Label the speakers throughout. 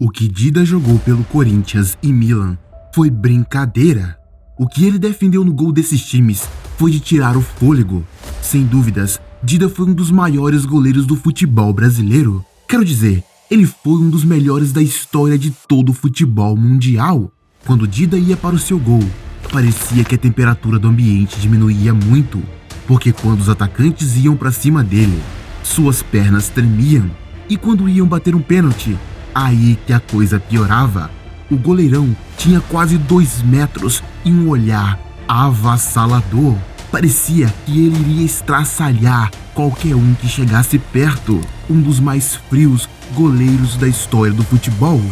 Speaker 1: O que Dida jogou pelo Corinthians e Milan foi brincadeira. O que ele defendeu no gol desses times foi de tirar o fôlego. Sem dúvidas, Dida foi um dos maiores goleiros do futebol brasileiro. Quero dizer, ele foi um dos melhores da história de todo o futebol mundial. Quando Dida ia para o seu gol, parecia que a temperatura do ambiente diminuía muito, porque quando os atacantes iam para cima dele, suas pernas tremiam. E quando iam bater um pênalti, aí que a coisa piorava. O goleirão tinha quase 2 metros e um olhar avassalador. Parecia que ele iria estraçalhar qualquer um que chegasse perto. Um dos mais frios goleiros da história do futebol.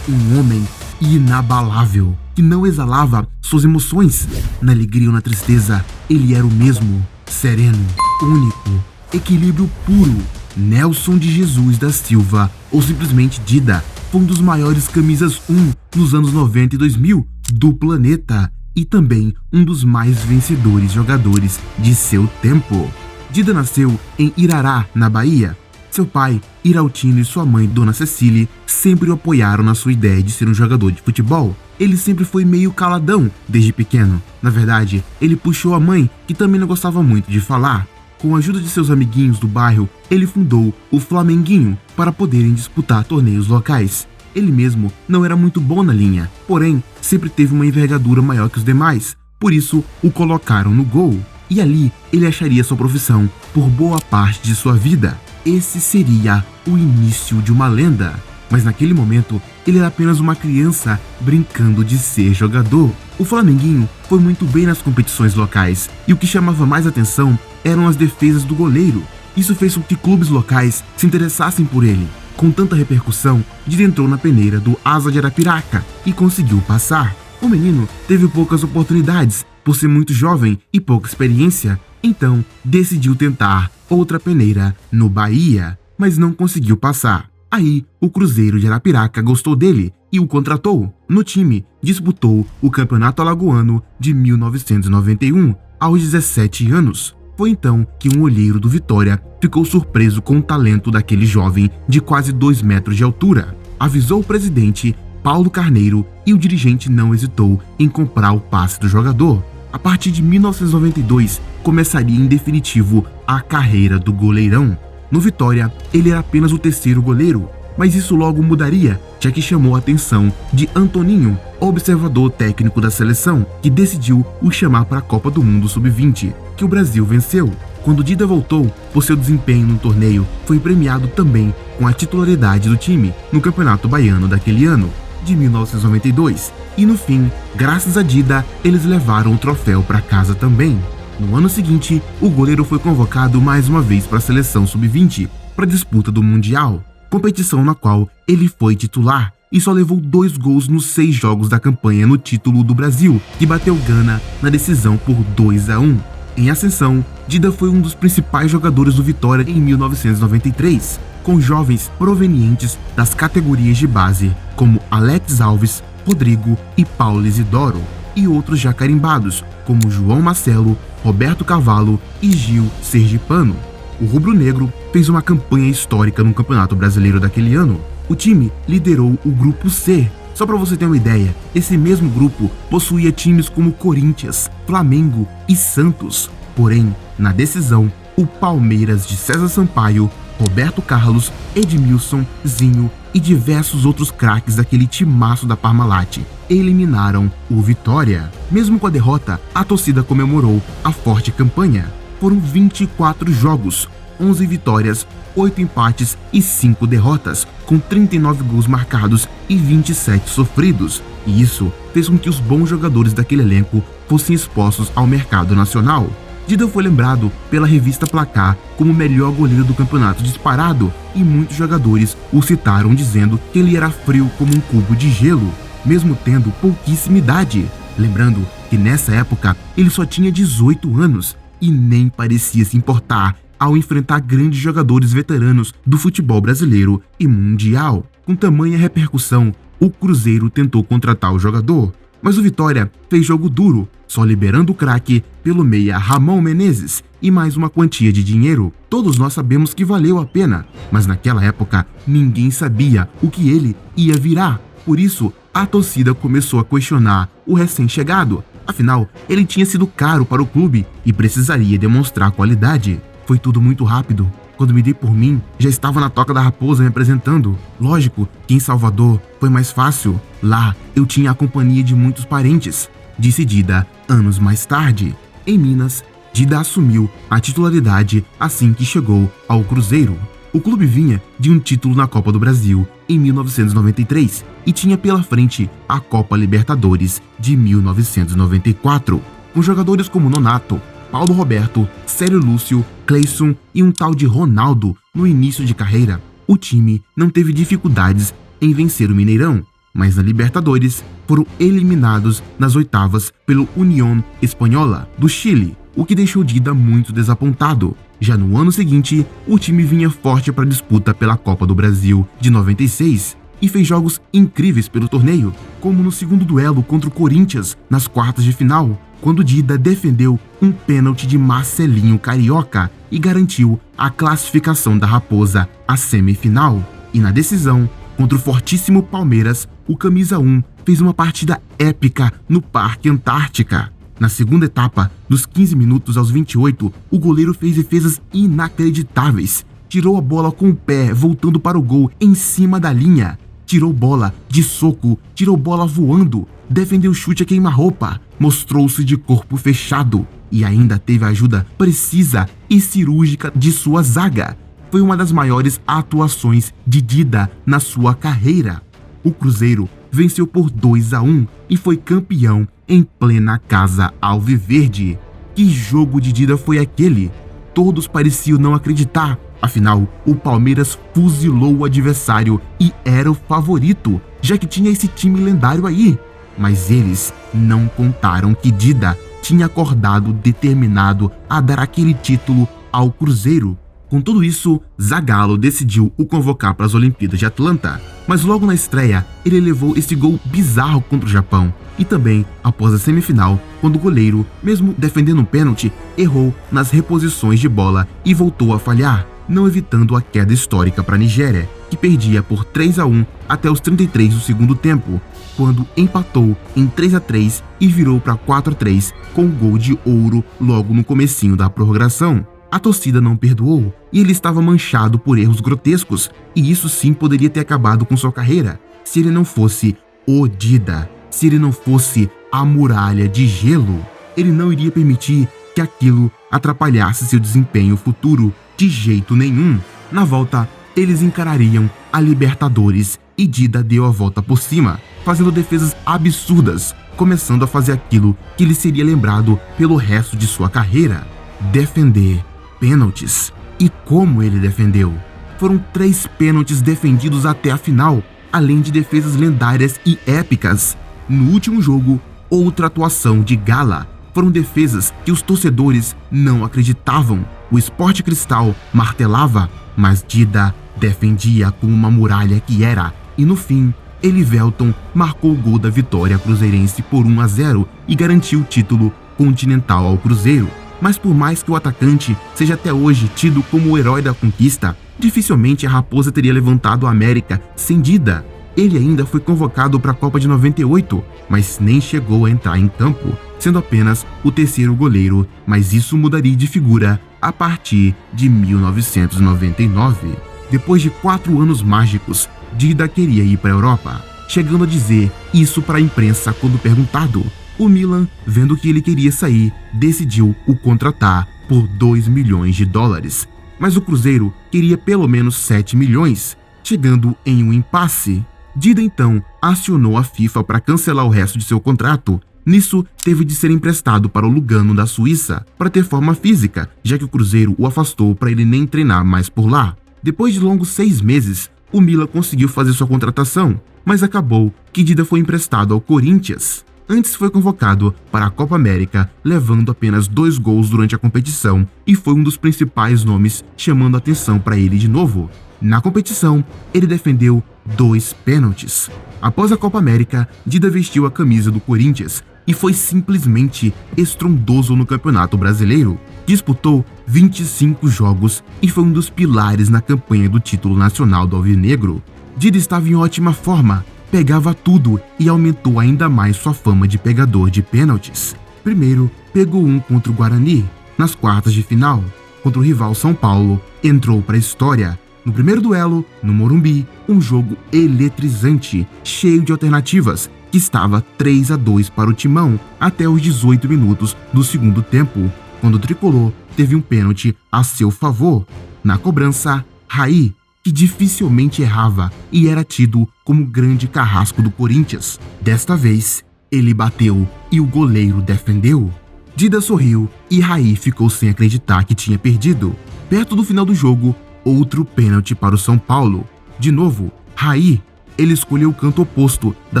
Speaker 1: Um homem inabalável, que não exalava suas emoções. Na alegria ou na tristeza, ele era o mesmo. Sereno, único, equilíbrio puro. Nelson de Jesus da Silva, ou simplesmente Dida, foi um dos maiores camisas 1 nos anos 90 e 2000 do planeta e também um dos mais vencedores jogadores de seu tempo. Dida nasceu em Irará, na Bahia. Seu pai, Iraltino, e sua mãe, Dona Cecília, sempre o apoiaram na sua ideia de ser um jogador de futebol. Ele sempre foi meio caladão desde pequeno. Na verdade, ele puxou a mãe, que também não gostava muito de falar. Com a ajuda de seus amiguinhos do bairro, ele fundou o Flamenguinho para poderem disputar torneios locais. Ele mesmo não era muito bom na linha, porém sempre teve uma envergadura maior que os demais, por isso o colocaram no gol. E ali ele acharia sua profissão por boa parte de sua vida. Esse seria o início de uma lenda. Mas naquele momento, ele era apenas uma criança brincando de ser jogador. O Flamenguinho foi muito bem nas competições locais, e o que chamava mais atenção eram as defesas do goleiro. Isso fez com que clubes locais se interessassem por ele. Com tanta repercussão, Dida entrou na peneira do Asa de Arapiraca e conseguiu passar. O menino teve poucas oportunidades, por ser muito jovem e pouca experiência, então decidiu tentar outra peneira no Bahia, mas não conseguiu passar. Aí, o Cruzeiro de Arapiraca gostou dele e o contratou. No time, disputou o Campeonato Alagoano de 1991, aos 17 anos. Foi então que um olheiro do Vitória ficou surpreso com o talento daquele jovem de quase 2 metros de altura. Avisou o presidente, Paulo Carneiro, e o dirigente não hesitou em comprar o passe do jogador. A partir de 1992, começaria em definitivo a carreira do goleirão. No Vitória, ele era apenas o 3º goleiro, mas isso logo mudaria, já que chamou a atenção de Antoninho, observador técnico da seleção, que decidiu o chamar para a Copa do Mundo Sub-20, que o Brasil venceu. Quando Dida voltou, por seu desempenho no torneio, foi premiado também com a titularidade do time no Campeonato Baiano daquele ano, de 1992. E no fim, graças a Dida, eles levaram o troféu para casa também. No ano seguinte, o goleiro foi convocado mais uma vez para a seleção sub-20 para a disputa do Mundial, competição na qual ele foi titular e só levou 2 gols nos 6 jogos da campanha no título do Brasil, que bateu Gana na decisão por 2-1. Em ascensão, Dida foi um dos principais jogadores do Vitória em 1993, com jovens provenientes das categorias de base, como Alex Alves, Rodrigo e Paulo Isidoro, e outros já carimbados, como João Marcelo, Roberto Cavalo e Gil Sergipano. O rubro-negro fez uma campanha histórica no Campeonato Brasileiro daquele ano. O time liderou o Grupo C. Só para você ter uma ideia, esse mesmo grupo possuía times como Corinthians, Flamengo e Santos. Porém, na decisão, o Palmeiras de César Sampaio, Roberto Carlos, Edmilson, Zinho e diversos outros craques daquele timaço da Parmalat eliminaram o Vitória. Mesmo com a derrota, a torcida comemorou a forte campanha. Foram 24 jogos, 11 vitórias, 8 empates e 5 derrotas, com 39 gols marcados e 27 sofridos. E isso fez com que os bons jogadores daquele elenco fossem expostos ao mercado nacional. Dida foi lembrado pela revista Placar como o melhor goleiro do campeonato disparado, e muitos jogadores o citaram dizendo que ele era frio como um cubo de gelo, mesmo tendo pouquíssima idade. Lembrando que nessa época ele só tinha 18 anos e nem parecia se importar ao enfrentar grandes jogadores veteranos do futebol brasileiro e mundial. Com tamanha repercussão, o Cruzeiro tentou contratar o jogador, Mas o Vitória fez jogo duro, só liberando o craque pelo meia Ramon Menezes e mais uma quantia de dinheiro. Todos nós sabemos que valeu a pena, mas naquela época ninguém sabia o que ele ia virar. Por isso, a torcida começou a questionar o recém-chegado. Afinal, ele tinha sido caro para o clube e precisaria demonstrar qualidade. Foi tudo muito rápido. Quando me dei por mim, já estava na Toca da Raposa me apresentando. Lógico que em Salvador foi mais fácil. Lá eu tinha a companhia de muitos parentes. Disse Dida anos mais tarde. Em Minas, Dida assumiu a titularidade assim que chegou ao Cruzeiro. O clube vinha de um título na Copa do Brasil em 1993 e tinha pela frente a Copa Libertadores de 1994, com jogadores como Nonato, Paulo Roberto, Célio Lúcio, Cleison e um tal de Ronaldo no início de carreira. O time não teve dificuldades em vencer o Mineirão, mas na Libertadores foram eliminados nas oitavas pelo Unión Española do Chile, o que deixou Dida muito desapontado. Já no ano seguinte, o time vinha forte para a disputa pela Copa do Brasil de 96 e fez jogos incríveis pelo torneio, como no segundo duelo contra o Corinthians nas quartas de final, quando Dida defendeu um pênalti de Marcelinho Carioca e garantiu a classificação da Raposa à semifinal. E na decisão, contra o fortíssimo Palmeiras, o camisa 1 fez uma partida épica no Parque Antártica. Na segunda etapa, dos 15 minutos aos 28, o goleiro fez defesas inacreditáveis. Tirou a bola com o pé, voltando para o gol em cima da linha. Tirou bola de soco, tirou bola voando, defendeu chute a queima-roupa, mostrou-se de corpo fechado e ainda teve a ajuda precisa e cirúrgica de sua zaga. Foi uma das maiores atuações de Dida na sua carreira. O Cruzeiro venceu por 2-1 e foi campeão em plena casa alviverde. Que jogo de Dida foi aquele? Todos pareciam não acreditar. Afinal, o Palmeiras fuzilou o adversário e era o favorito, já que tinha esse time lendário aí. Mas eles não contaram que Dida tinha acordado determinado a dar aquele título ao Cruzeiro. Com tudo isso, Zagallo decidiu o convocar para as Olimpíadas de Atlanta, mas logo na estreia ele levou esse gol bizarro contra o Japão e também após a semifinal, quando o goleiro, mesmo defendendo um pênalti, errou nas reposições de bola e voltou a falhar, não evitando a queda histórica para a Nigéria, que perdia por 3-1 até os 33 do segundo tempo, quando empatou em 3-3 e virou para 4-3 com o gol de ouro logo no comecinho da prorrogação. A torcida não perdoou e ele estava manchado por erros grotescos, e isso sim poderia ter acabado com sua carreira se ele não fosse o Dida, se ele não fosse a muralha de gelo. Ele não iria permitir que aquilo atrapalhasse seu desempenho futuro de jeito nenhum. Na volta, eles encarariam a Libertadores e Dida deu a volta por cima, fazendo defesas absurdas, começando a fazer aquilo que ele seria lembrado pelo resto de sua carreira: defender pênaltis. E como ele defendeu? Foram 3 pênaltis defendidos até a final, além de defesas lendárias e épicas. No último jogo, outra atuação de gala. Foram defesas que os torcedores não acreditavam. O Sport Cristal martelava, mas Dida defendia como uma muralha que era. E no fim, Elivelton marcou o gol da vitória cruzeirense por 1-0 e garantiu o título continental ao Cruzeiro. Mas por mais que o atacante seja até hoje tido como o herói da conquista, dificilmente a Raposa teria levantado a América sem Dida. Ele ainda foi convocado para a Copa de 98, mas nem chegou a entrar em campo, sendo apenas o terceiro goleiro, mas isso mudaria de figura a partir de 1999. Depois de 4 anos mágicos, Dida queria ir para a Europa, chegando a dizer isso para a imprensa quando perguntado. O Milan, vendo que ele queria sair, decidiu o contratar por 2 milhões de dólares. Mas o Cruzeiro queria pelo menos 7 milhões, chegando em um impasse. Dida então acionou a FIFA para cancelar o resto de seu contrato. Nisso, teve de ser emprestado para o Lugano da Suíça para ter forma física, já que o Cruzeiro o afastou para ele nem treinar mais por lá. Depois de longos 6 meses, o Milan conseguiu fazer sua contratação, mas acabou que Dida foi emprestado ao Corinthians. Antes foi convocado para a Copa América, levando apenas 2 gols durante a competição e foi um dos principais nomes chamando a atenção para ele de novo. Na competição, ele defendeu 2 pênaltis. Após a Copa América, Dida vestiu a camisa do Corinthians e foi simplesmente estrondoso no Campeonato Brasileiro. Disputou 25 jogos e foi um dos pilares na campanha do título nacional do Alvinegro. Dida estava em ótima forma, pegava tudo e aumentou ainda mais sua fama de pegador de pênaltis. Primeiro, pegou um contra o Guarani, nas quartas de final. Contra o rival São Paulo, entrou para a história. No primeiro duelo, no Morumbi, um jogo eletrizante, cheio de alternativas, que estava 3-2 para o Timão até os 18 minutos do segundo tempo, quando o tricolor teve um pênalti a seu favor. Na cobrança, Raí, que dificilmente errava e era tido como grande carrasco do Corinthians. Desta vez, ele bateu e o goleiro defendeu. Dida sorriu e Raí ficou sem acreditar que tinha perdido. Perto do final do jogo, outro pênalti para o São Paulo. De novo, Raí, ele escolheu o canto oposto da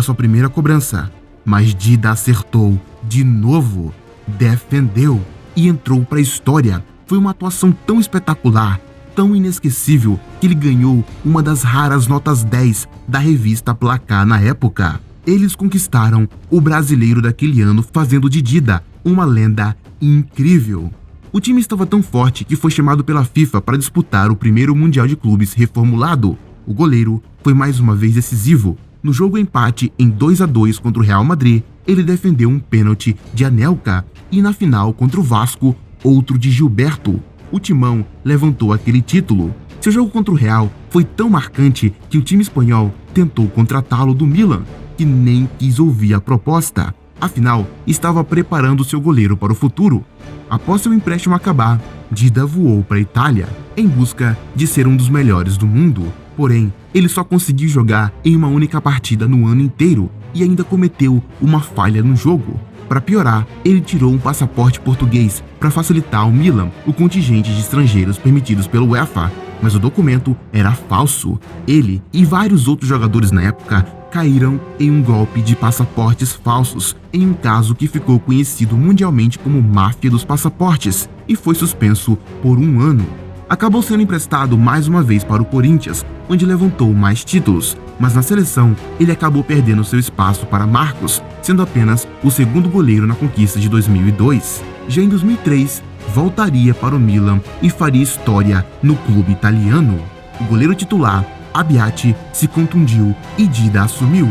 Speaker 1: sua primeira cobrança, mas Dida acertou de novo, defendeu e entrou para a história. Foi uma atuação tão espetacular, tão inesquecível, que ele ganhou uma das raras notas 10 da revista Placar na época. Eles conquistaram o brasileiro daquele ano, fazendo de Dida uma lenda incrível. O time estava tão forte que foi chamado pela FIFA para disputar o primeiro Mundial de Clubes reformulado. O goleiro foi mais uma vez decisivo. No jogo empate em 2-2 contra o Real Madrid, ele defendeu um pênalti de Anelka e na final contra o Vasco, outro de Gilberto. O Timão levantou aquele título. Seu jogo contra o Real foi tão marcante que o time espanhol tentou contratá-lo do Milan, que nem quis ouvir a proposta. Afinal, estava preparando seu goleiro para o futuro. Após seu empréstimo acabar, Dida voou para a Itália em busca de ser um dos melhores do mundo. Porém, ele só conseguiu jogar em uma única partida no ano inteiro e ainda cometeu uma falha no jogo. Para piorar, ele tirou um passaporte português para facilitar ao Milan o contingente de estrangeiros permitidos pelo UEFA, mas o documento era falso. Ele e vários outros jogadores na época caíram em um golpe de passaportes falsos, em um caso que ficou conhecido mundialmente como máfia dos passaportes, e foi suspenso por um ano. Acabou sendo emprestado mais uma vez para o Corinthians, onde levantou mais títulos, mas na seleção ele acabou perdendo seu espaço para Marcos, sendo apenas o segundo goleiro na conquista de 2002. Já em 2003, voltaria para o Milan e faria história no clube italiano. O goleiro titular, Abbiati, se contundiu e Dida assumiu.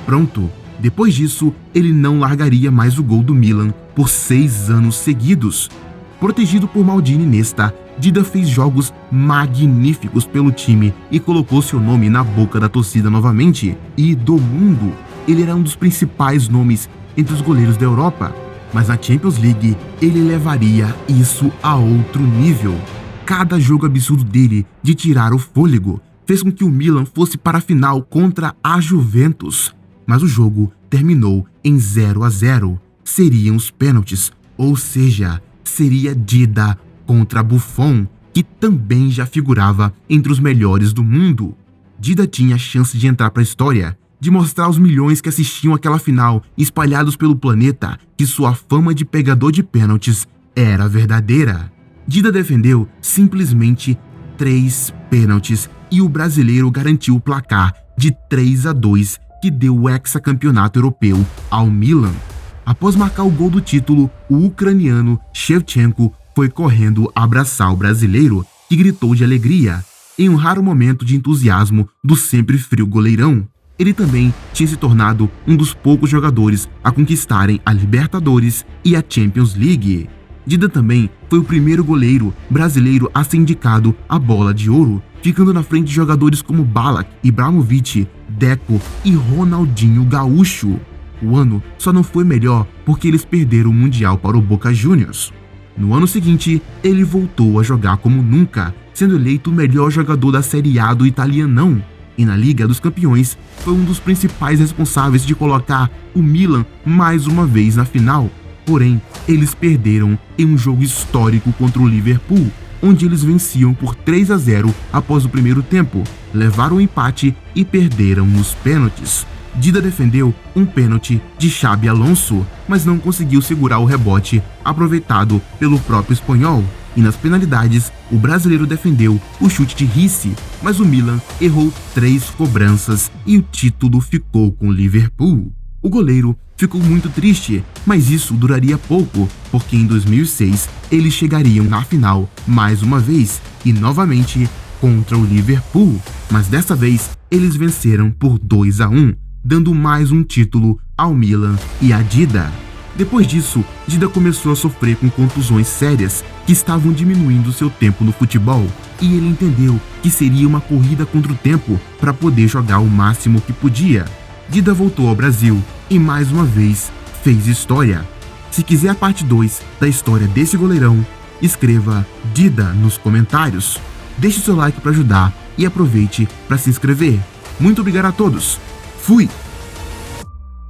Speaker 1: Pronto, depois disso, ele não largaria mais o gol do Milan por 6 anos seguidos. Protegido por Maldini e Nesta, Dida fez jogos magníficos pelo time e colocou seu nome na boca da torcida novamente e do mundo. Ele era um dos principais nomes entre os goleiros da Europa, mas na Champions League ele levaria isso a outro nível. Cada jogo absurdo dele de tirar o fôlego fez com que o Milan fosse para a final contra a Juventus, mas o jogo terminou em 0-0. Seriam os pênaltis, ou seja, seria Dida contra Buffon, que também já figurava entre os melhores do mundo. Dida tinha a chance de entrar para a história, de mostrar aos milhões que assistiam aquela final espalhados pelo planeta que sua fama de pegador de pênaltis era verdadeira. Dida defendeu simplesmente 3 pênaltis e o brasileiro garantiu o placar de 3-2 que deu o hexacampeonato europeu ao Milan. Após marcar o gol do título, o ucraniano Shevchenko foi correndo abraçar o brasileiro, que gritou de alegria, em um raro momento de entusiasmo do sempre frio goleirão. Ele também tinha se tornado um dos poucos jogadores a conquistarem a Libertadores e a Champions League. Dida também foi o primeiro goleiro brasileiro a ser indicado à Bola de Ouro, ficando na frente de jogadores como Ballack, Ibrahimovic, Deco e Ronaldinho Gaúcho. O ano só não foi melhor porque eles perderam o Mundial para o Boca Juniors. No ano seguinte, ele voltou a jogar como nunca, sendo eleito o melhor jogador da Série A do Italianão. E na Liga dos Campeões, foi um dos principais responsáveis de colocar o Milan mais uma vez na final. Porém, eles perderam em um jogo histórico contra o Liverpool, onde eles venciam por 3-0 após o primeiro tempo, levaram o empate e perderam nos pênaltis. Dida defendeu um pênalti de Xabi Alonso, mas não conseguiu segurar o rebote aproveitado pelo próprio espanhol. e nas penalidades o brasileiro defendeu o chute de Ricci, mas o Milan errou 3 cobranças e o título ficou com o Liverpool. O goleiro ficou muito triste, mas isso duraria pouco, porque em 2006 eles chegariam na final mais uma vez e novamente contra o Liverpool, mas dessa vez eles venceram por 2-1, dando mais um título ao Milan e à Dida. Depois disso, Dida começou a sofrer com contusões sérias que estavam diminuindo seu tempo no futebol, e ele entendeu que seria uma corrida contra o tempo para poder jogar o máximo que podia. Dida voltou ao Brasil e mais uma vez fez história. Se quiser a parte 2 da história desse goleirão, escreva Dida nos comentários. Deixe seu like para ajudar e aproveite para se inscrever. Muito obrigado a todos. Fui!